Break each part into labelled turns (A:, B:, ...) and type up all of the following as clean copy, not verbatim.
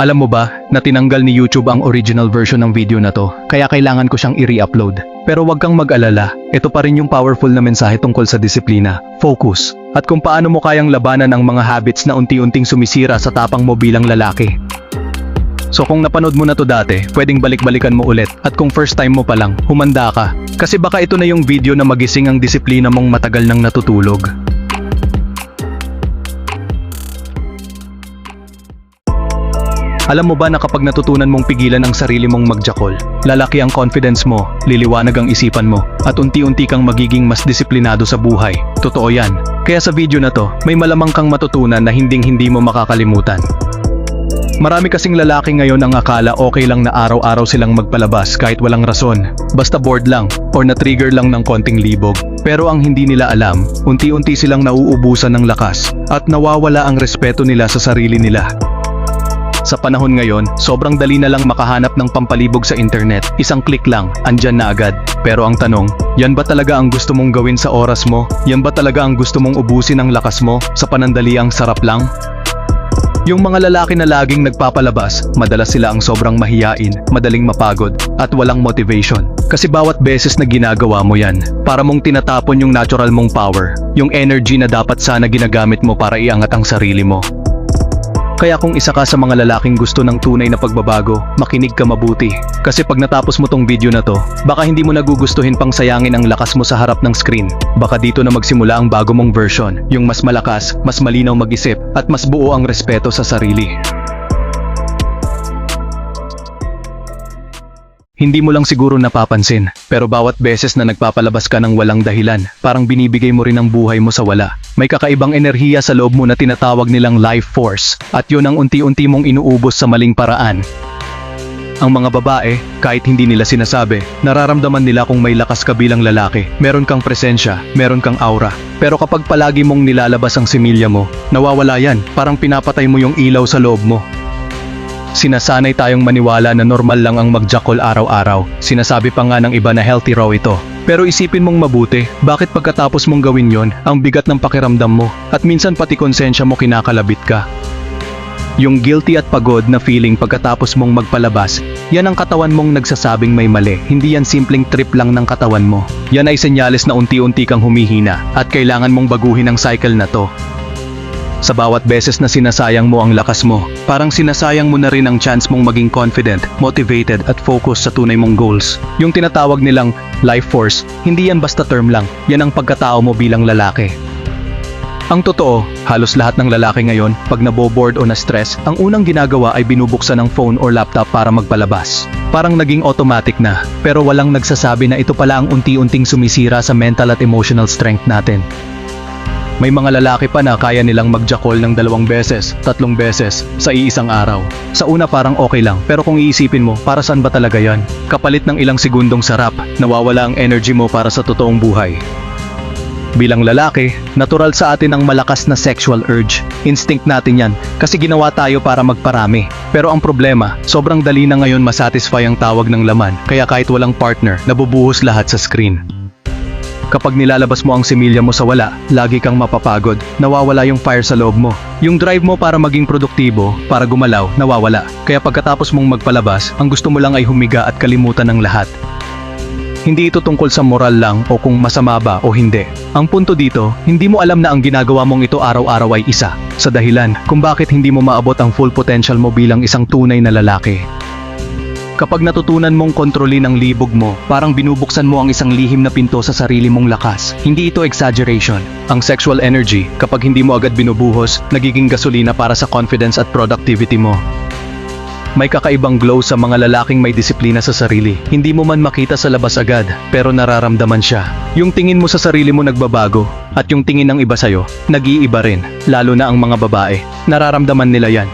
A: Alam mo ba na tinanggal ni YouTube ang original version ng video na to, kaya kailangan ko siyang i-re-upload. Pero wag kang mag-alala, ito pa rin yung powerful na mensahe tungkol sa disiplina, focus, at kung paano mo kayang labanan ang mga habits na unti-unting sumisira sa tapang mo bilang lalaki. So kung napanood mo na to dati, pwedeng balik-balikan mo ulit, at kung first time mo pa lang, humanda ka. Kasi baka ito na yung video na magising ang disiplina mong matagal nang natutulog. Alam mo ba na kapag natutunan mong pigilan ang sarili mong magjakol, lalaki ang confidence mo, liliwanag ang isipan mo, at unti-unti kang magiging mas disiplinado sa buhay. Totoo yan. Kaya sa video na to, may malamang kang matutunan na hinding-hindi mo makakalimutan. Marami kasing lalaki ngayon ang akala okay lang na araw-araw silang magpalabas kahit walang rason. Basta bored lang, or na-trigger lang ng konting libog. Pero ang hindi nila alam, unti-unti silang nauubusan ng lakas, at nawawala ang respeto nila sa sarili nila. Sa panahon ngayon, sobrang dali na lang makahanap ng pampalibog sa internet. Isang click lang, andyan na agad. Pero ang tanong, yan ba talaga ang gusto mong gawin sa oras mo? Yan ba talaga ang gusto mong ubusin ang lakas mo sa panandaliang sarap lang? Yung mga lalaki na laging nagpapalabas, madalas sila ang sobrang mahiyain, madaling mapagod, at walang motivation. Kasi bawat beses na ginagawa mo yan, para mong tinatapon yung natural mong power, yung energy na dapat sana ginagamit mo para iangat ang sarili mo. Kaya kung isa ka sa mga lalaking gusto ng tunay na pagbabago, makinig ka mabuti. Kasi pag natapos mo tong video na to, baka hindi mo nagugustuhin pang sayangin ang lakas mo sa harap ng screen. Baka dito na magsimula ang bago mong version, yung mas malakas, mas malinaw mag-isip, at mas buo ang respeto sa sarili. Hindi mo lang siguro napapansin, pero bawat beses na nagpapalabas ka ng walang dahilan, parang binibigay mo rin ang buhay mo sa wala. May kakaibang enerhiya sa loob mo na tinatawag nilang life force, at yun ang unti-unti mong inuubos sa maling paraan. Ang mga babae, kahit hindi nila sinasabi, nararamdaman nila kung may lakas ka bilang lalaki. Meron kang presensya, meron kang aura. Pero kapag palagi mong nilalabas ang similya mo, nawawala yan, parang pinapatay mo yung ilaw sa loob mo. Sinasanay tayong maniwala na normal lang ang magjakol araw-araw. Sinasabi pa nga ng iba na healthy raw ito. Pero isipin mong mabuti, bakit pagkatapos mong gawin yon, ang bigat ng pakiramdam mo, at minsan pati konsensya mo kinakalabit ka. Yung guilty at pagod na feeling pagkatapos mong magpalabas, yan ang katawan mong nagsasabing may mali. Hindi yan simpleng trip lang ng katawan mo. Yan ay senyales na unti-unti kang humihina, at kailangan mong baguhin ang cycle na to. Sa bawat beses na sinasayang mo ang lakas mo, parang sinasayang mo na rin ang chance mong maging confident, motivated at focused sa tunay mong goals. Yung tinatawag nilang life force, hindi yan basta term lang, yan ang pagkatao mo bilang lalaki. Ang totoo, halos lahat ng lalaki ngayon, pag nabobored o na-stress, ang unang ginagawa ay binubuksan ng phone or laptop para magpalabas. Parang naging automatic na, pero walang nagsasabi na ito pala ang unti-unting sumisira sa mental at emotional strength natin. May mga lalaki pa na kaya nilang magjakol ng 2 beses, 3 beses sa iisang araw. Sa una parang okay lang, pero kung iisipin mo, para saan ba talaga yan? Kapalit ng ilang segundong sarap, nawawala ang energy mo para sa totoong buhay. Bilang lalaki, natural sa atin ang malakas na sexual urge. Instinct natin yan, kasi ginawa tayo para magparami. Pero ang problema, sobrang dali na ngayon masatisfy ang tawag ng laman, kaya kahit walang partner, nabubuhos lahat sa screen. Kapag nilalabas mo ang similya mo sa wala, lagi kang mapapagod, nawawala yung fire sa loob mo. Yung drive mo para maging produktibo, para gumalaw, nawawala. Kaya pagkatapos mong magpalabas, ang gusto mo lang ay humiga at kalimutan ng lahat. Hindi ito tungkol sa moral lang o kung masama ba o hindi. Ang punto dito, hindi mo alam na ang ginagawa mong ito araw-araw ay isa sa dahilan kung bakit hindi mo maabot ang full potential mo bilang isang tunay na lalaki. Kapag natutunan mong kontrolin ang libog mo, parang binubuksan mo ang isang lihim na pinto sa sarili mong lakas. Hindi ito exaggeration. Ang sexual energy, kapag hindi mo agad binubuhos, nagiging gasolina para sa confidence at productivity mo. May kakaibang glow sa mga lalaking may disiplina sa sarili. Hindi mo man makita sa labas agad, pero nararamdaman siya. Yung tingin mo sa sarili mo nagbabago, at yung tingin ng iba sa'yo, nag-iiba rin. Lalo na ang mga babae. Nararamdaman nila yan.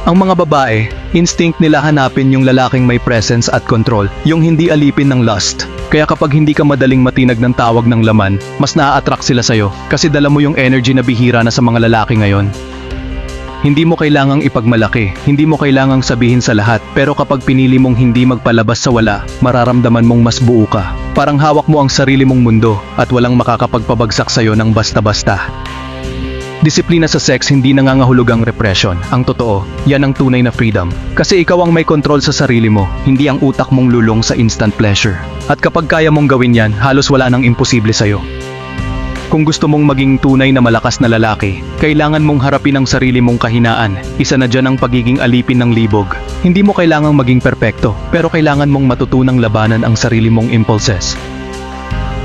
A: Ang mga babae, instinct nila hanapin yung lalaking may presence at control, yung hindi alipin ng lust. Kaya kapag hindi ka madaling matinag ng tawag ng laman, mas naa-attract sila sa'yo, kasi dala mo yung energy na bihira na sa mga lalaki ngayon. Hindi mo kailangang ipagmalaki, hindi mo kailangang sabihin sa lahat, pero kapag pinili mong hindi magpalabas sa wala, mararamdaman mong mas buo ka. Parang hawak mo ang sarili mong mundo, at walang makakapagpabagsak sa'yo ng basta-basta. Disiplina sa sex hindi nangangahulugang repression. Ang totoo, yan ang tunay na freedom. Kasi ikaw ang may control sa sarili mo, hindi ang utak mong lulong sa instant pleasure. At kapag kaya mong gawin yan, halos wala nang imposible sa'yo. Kung gusto mong maging tunay na malakas na lalaki, kailangan mong harapin ang sarili mong kahinaan. Isa na dyan ang pagiging alipin ng libog. Hindi mo kailangang maging perpekto, pero kailangan mong matutunang labanan ang sarili mong impulses.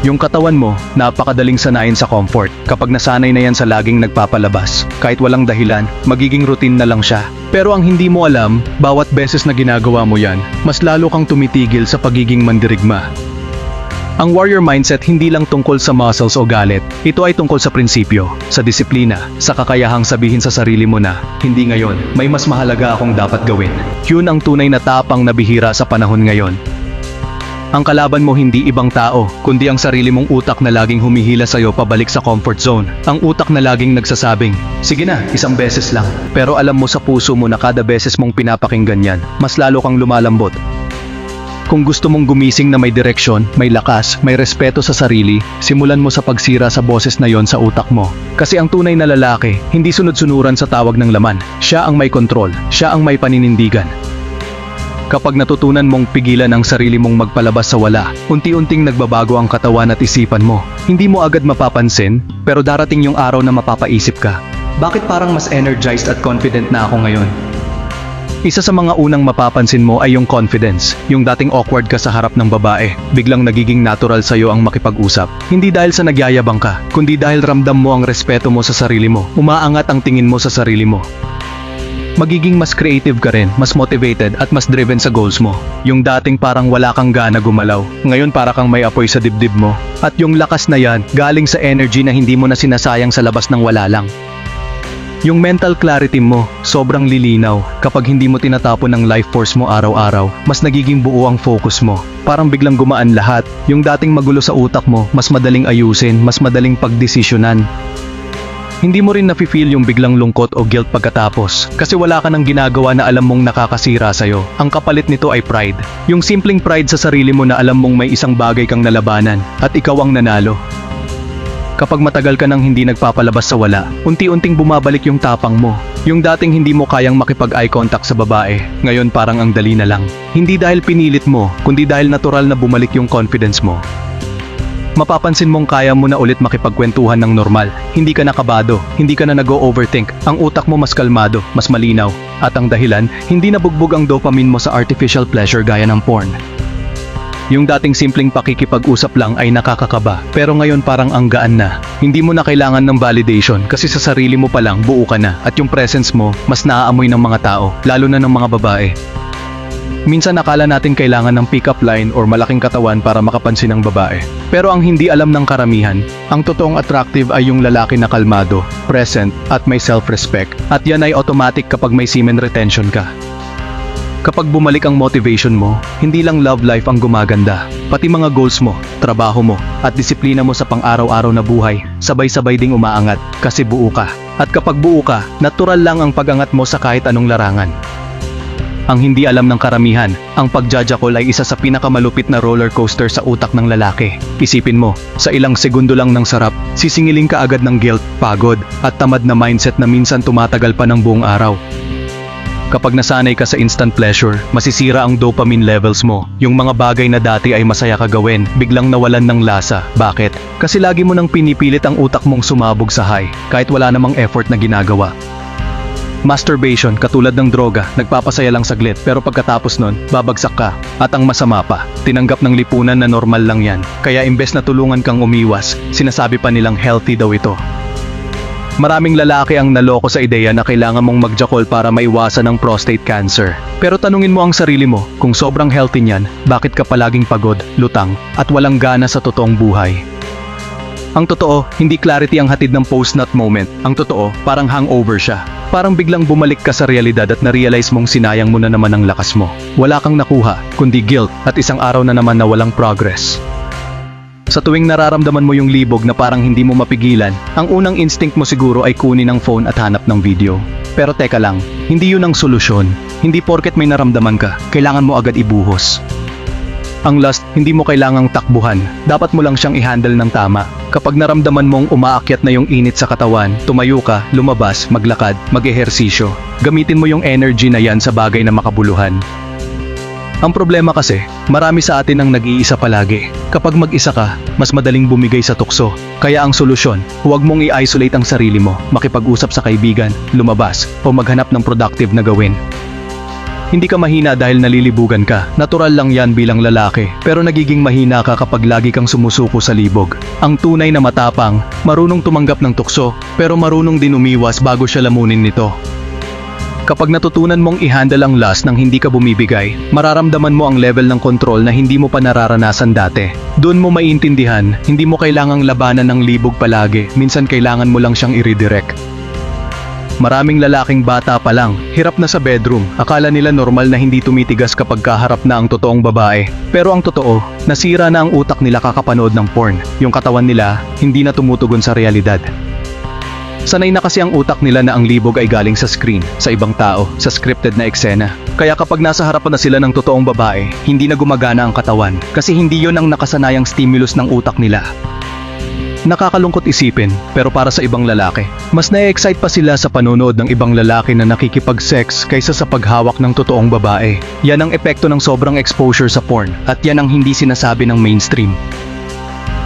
A: Yung katawan mo, napakadaling sanayin sa comfort. Kapag nasanay na yan sa laging nagpapalabas, kahit walang dahilan, magiging routine na lang siya. Pero ang hindi mo alam, bawat beses na ginagawa mo yan, mas lalo kang tumitigil sa pagiging mandirigma. Ang warrior mindset hindi lang tungkol sa muscles o galit. Ito ay tungkol sa prinsipyo, sa disiplina, sa kakayahang sabihin sa sarili mo na, hindi ngayon, may mas mahalaga akong dapat gawin. Yun ang tunay na tapang na bihira sa panahon ngayon. Ang kalaban mo hindi ibang tao, kundi ang sarili mong utak na laging humihila sa'yo pabalik sa comfort zone. Ang utak na laging nagsasabing, sige na, isang beses lang. Pero alam mo sa puso mo na kada beses mong pinapakinggan yan, mas lalo kang lumalambot. Kung gusto mong gumising na may direksyon, may lakas, may respeto sa sarili, simulan mo sa pagsira sa boses na yon sa utak mo. Kasi ang tunay na lalaki, hindi sunod-sunuran sa tawag ng laman. Siya ang may kontrol, siya ang may paninindigan. Kapag natutunan mong pigilan ang sarili mong magpalabas sa wala, unti-unting nagbabago ang katawan at isipan mo. Hindi mo agad mapapansin, pero darating yung araw na mapapaisip ka. Bakit parang mas energized at confident na ako ngayon? Isa sa mga unang mapapansin mo ay yung confidence. Yung dating awkward ka sa harap ng babae, biglang nagiging natural sa'yo ang makipag-usap. Hindi dahil sa nagyayabang ka, kundi dahil ramdam mo ang respeto mo sa sarili mo. Umaangat ang tingin mo sa sarili mo. Magiging mas creative ka rin, mas motivated at mas driven sa goals mo. Yung dating parang wala kang gana gumalaw, ngayon para kang may apoy sa dibdib mo. At yung lakas na yan, galing sa energy na hindi mo na sinasayang sa labas ng wala lang. Yung mental clarity mo, sobrang lilinaw. Kapag hindi mo tinatapon ng life force mo araw-araw, mas nagiging buo ang focus mo. Parang biglang gumaan lahat. Yung dating magulo sa utak mo, mas madaling ayusin, mas madaling pagdesisyonan. Hindi mo rin nafe-feel yung biglang lungkot o guilt pagkatapos. Kasi wala ka nang ginagawa na alam mong nakakasira sa'yo. Ang kapalit nito ay pride. Yung simpleng pride sa sarili mo na alam mong may isang bagay kang nalabanan, at ikaw ang nanalo. Kapag matagal ka nang hindi nagpapalabas sa wala, unti-unting bumabalik yung tapang mo. Yung dating hindi mo kayang makipag-eye contact sa babae, ngayon parang ang dali na lang. Hindi dahil pinilit mo, kundi dahil natural na bumalik yung confidence mo. Mapapansin mong kaya mo na ulit makipagkwentuhan ng normal. Hindi ka nakabado, hindi ka na nag-overthink. Ang utak mo mas kalmado, mas malinaw. At ang dahilan, hindi nabugbog ang dopamine mo sa artificial pleasure gaya ng porn. Yung dating simpleng pakikipag-usap lang ay nakakakaba, pero ngayon parang ang gaan na. Hindi mo na kailangan ng validation kasi sa sarili mo pa lang buo ka na at yung presence mo mas naaamoy ng mga tao, lalo na ng mga babae. Minsan nakala natin kailangan ng pick-up line or malaking katawan para makapansin ng babae. Pero ang hindi alam ng karamihan, ang totoong attractive ay yung lalaki na kalmado, present at may self-respect. At yan ay automatic kapag may semen retention ka. Kapag bumalik ang motivation mo, hindi lang love life ang gumaganda. Pati mga goals mo, trabaho mo, at disiplina mo sa pang-araw-araw na buhay, sabay-sabay ding umaangat kasi buo ka. At kapag buo ka, natural lang ang pag-angat mo sa kahit anong larangan. Ang hindi alam ng karamihan, ang pagjajakol ay isa sa pinakamalupit na roller coaster sa utak ng lalaki. Isipin mo, sa ilang segundo lang ng sarap, sisingilin ka agad ng guilt, pagod, at tamad na mindset na minsan tumatagal pa ng buong araw. Kapag nasanay ka sa instant pleasure, masisira ang dopamine levels mo. Yung mga bagay na dati ay masaya ka gawin, biglang nawalan ng lasa. Bakit? Kasi lagi mo nang pinipilit ang utak mong sumabog sa high, kahit wala namang effort na ginagawa. Masturbation, katulad ng droga, nagpapasaya lang saglit, pero pagkatapos nun, babagsak ka. At ang masama pa, tinanggap ng lipunan na normal lang yan. Kaya imbes na tulungan kang umiwas, sinasabi pa nilang healthy daw ito. Maraming lalaki ang naloko sa ideya na kailangan mong magjakol para maiwasan ang prostate cancer. Pero tanungin mo ang sarili mo, kung sobrang healthy niyan, bakit ka palaging pagod, lutang, at walang gana sa totoong buhay? Ang totoo, hindi clarity ang hatid ng post-nut moment. Ang totoo, parang hangover siya. Parang biglang bumalik ka sa realidad at na-realize mong sinayang mo na naman ang lakas mo. Wala kang nakuha, kundi guilt, at isang araw na naman na walang progress. Sa tuwing nararamdaman mo yung libog na parang hindi mo mapigilan, ang unang instinct mo siguro ay kunin ang phone at hanap ng video. Pero teka lang, hindi yun ang solusyon. Hindi porket may naramdaman ka, kailangan mo agad ibuhos. Ang lust, hindi mo kailangang takbuhan, dapat mo lang siyang i-handle ng tama. Kapag naramdaman mong umaakyat na yung init sa katawan, tumayo ka, lumabas, maglakad, mag-ehersisyo. Gamitin mo yung energy na yan sa bagay na makabuluhan. Ang problema kasi, marami sa atin ang nag-iisa palagi. Kapag mag-isa ka, mas madaling bumigay sa tukso. Kaya ang solusyon, huwag mong i-isolate ang sarili mo, makipag-usap sa kaibigan, lumabas, o maghanap ng productive na gawin. Hindi ka mahina dahil nalilibugan ka. Natural lang yan bilang lalaki, pero nagiging mahina ka kapag lagi kang sumusuko sa libog. Ang tunay na matapang, marunong tumanggap ng tukso, pero marunong din umiwas bago siya lamunin nito. Kapag natutunan mong i-handle ang lust nang hindi ka bumibigay, mararamdaman mo ang level ng control na hindi mo pa nararanasan dati. Doon mo maiintindihan, hindi mo kailangang labanan ng libog palagi, minsan kailangan mo lang siyang i-redirect. Maraming lalaking bata pa lang, hirap na sa bedroom, akala nila normal na hindi tumitigas kapag kaharap na ang totoong babae. Pero ang totoo, nasira na ang utak nila kakapanood ng porn, yung katawan nila, hindi na tumutugon sa realidad. Sanay na kasi ang utak nila na ang libog ay galing sa screen, sa ibang tao, sa scripted na eksena. Kaya kapag nasa harapan na sila ng totoong babae, hindi na gumagana ang katawan, kasi hindi yon ang nakasanayang stimulus ng utak nila. Nakakalungkot isipin, pero para sa ibang lalaki, mas na-excite pa sila sa panonood ng ibang lalaki na nakikipag-sex kaysa sa paghawak ng totoong babae. Yan ang epekto ng sobrang exposure sa porn, at yan ang hindi sinasabi ng mainstream.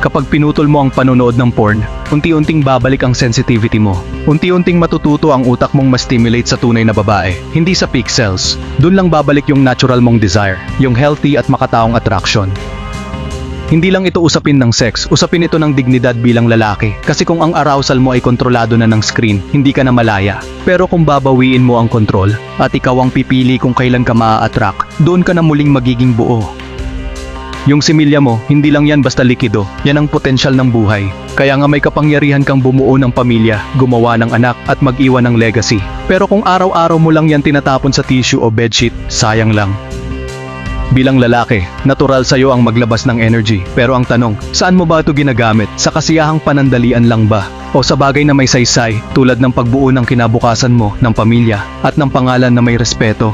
A: Kapag pinutol mo ang panonood ng porn, unti-unting babalik ang sensitivity mo. Unti-unting matututo ang utak mong ma-stimulate sa tunay na babae, hindi sa pixels. Doon lang babalik yung natural mong desire, yung healthy at makataong attraction. Hindi lang ito usapin ng sex, usapin ito ng dignidad bilang lalaki. Kasi kung ang arousal mo ay kontrolado na ng screen, hindi ka na malaya. Pero kung babawiin mo ang control, at ikaw ang pipili kung kailan ka maa-attract, doon ka na muling magiging buo. Yung similya mo, hindi lang yan basta likido, yan ang potensyal ng buhay. Kaya nga may kapangyarihan kang bumuo ng pamilya, gumawa ng anak at mag-iwan ng legacy. Pero kung araw-araw mo lang yan tinatapon sa tissue o bedsheet, sayang lang. Bilang lalaki, natural sa'yo ang maglabas ng energy. Pero ang tanong, saan mo ba ito ginagamit? Sa kasiyahang panandalian lang ba? O sa bagay na may saysay, tulad ng pagbuo ng kinabukasan mo, ng pamilya, at ng pangalan na may respeto?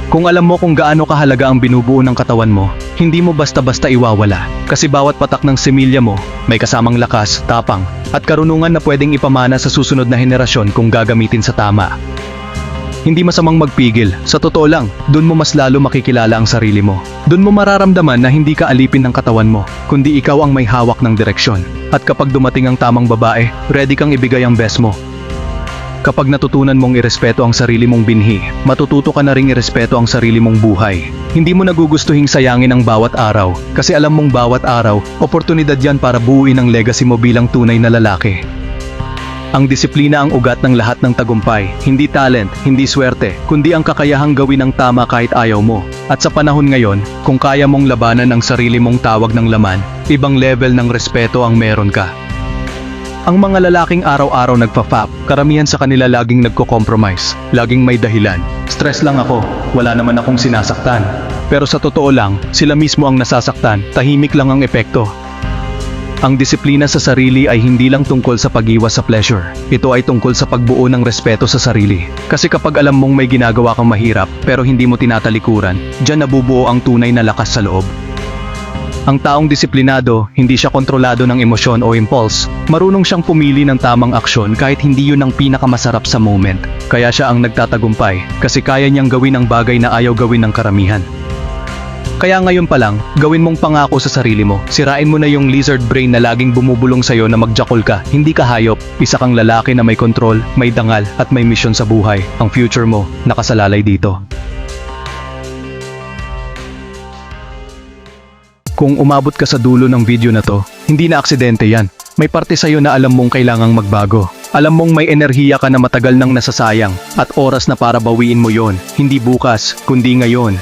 A: Kung alam mo kung gaano kahalaga ang binubuo ng katawan mo, hindi mo basta-basta iwawala. Kasi bawat patak ng similya mo, may kasamang lakas, tapang, at karunungan na pwedeng ipamana sa susunod na henerasyon kung gagamitin sa tama. Hindi masamang magpigil, sa totoo lang, dun mo mas lalo makikilala ang sarili mo. Dun mo mararamdaman na hindi ka alipin ng katawan mo, kundi ikaw ang may hawak ng direksyon. At kapag dumating ang tamang babae, ready kang ibigay ang best mo. Kapag natutunan mong irespeto ang sarili mong binhi, matututo ka na ring irespeto ang sarili mong buhay. Hindi mo nagugustuhing sayangin ang bawat araw, kasi alam mong bawat araw, oportunidad yan para buuin ang legacy mo bilang tunay na lalaki. Ang disiplina ang ugat ng lahat ng tagumpay, hindi talent, hindi swerte, kundi ang kakayahang gawin ang tama kahit ayaw mo. At sa panahon ngayon, kung kaya mong labanan ang sarili mong tawag ng laman, ibang level ng respeto ang meron ka. Ang mga lalaking araw-araw nagpa-fap, karamihan sa kanila laging nagko-compromise, laging may dahilan. Stress lang ako, wala naman akong sinasaktan. Pero sa totoo lang, sila mismo ang nasasaktan, tahimik lang ang epekto. Ang disiplina sa sarili ay hindi lang tungkol sa pag-iwas sa pleasure. Ito ay tungkol sa pagbuo ng respeto sa sarili. Kasi kapag alam mong may ginagawa kang mahirap, pero hindi mo tinatalikuran, diyan nabubuo ang tunay na lakas sa loob. Ang taong disiplinado, hindi siya kontrolado ng emosyon o impulse. Marunong siyang pumili ng tamang aksyon kahit hindi yun ang pinakamasarap sa moment. Kaya siya ang nagtatagumpay, kasi kaya niyang gawin ang bagay na ayaw gawin ng karamihan. Kaya ngayon pa lang, gawin mong pangako sa sarili mo. Sirain mo na yung lizard brain na laging bumubulong sa'yo na magjakol ka. Hindi ka hayop. Isa kang lalaki na may kontrol, may dangal, at may misyon sa buhay. Ang future mo, nakasalalay dito. Kung umabot ka sa dulo ng video na to, hindi na aksidente yan. May parte sa'yo na alam mong kailangang magbago. Alam mong may enerhiya ka na matagal nang nasasayang, at oras na para bawiin mo yon. Hindi bukas, kundi ngayon.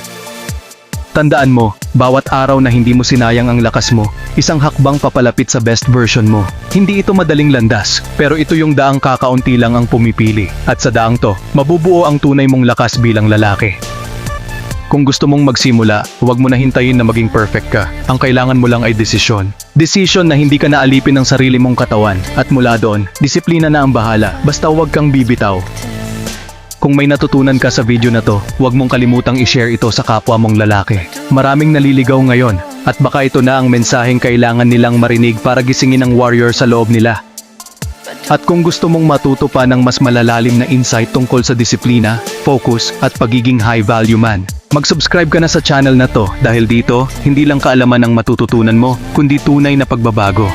A: Tandaan mo, bawat araw na hindi mo sinayang ang lakas mo, isang hakbang papalapit sa best version mo. Hindi ito madaling landas, pero ito yung daang kakaunti lang ang pumipili. At sa daang to, mabubuo ang tunay mong lakas bilang lalaki. Kung gusto mong magsimula, huwag mo na hintayin na maging perfect ka. Ang kailangan mo lang ay desisyon. Desisyon na hindi ka naalipin ng sarili mong katawan. At mula doon, disiplina na ang bahala. Basta huwag kang bibitaw. Kung may natutunan ka sa video na to, huwag mong kalimutang i-share ito sa kapwa mong lalaki. Maraming naliligaw ngayon, At baka ito na ang mensaheng kailangan nilang marinig para gisingin ang warrior sa loob nila. At kung gusto mong matuto pa ng mas malalalim na insight tungkol sa disiplina, focus, at pagiging high-value man, mag-subscribe ka na sa channel na to dahil dito, hindi lang kaalaman ang matututunan mo, kundi tunay na pagbabago.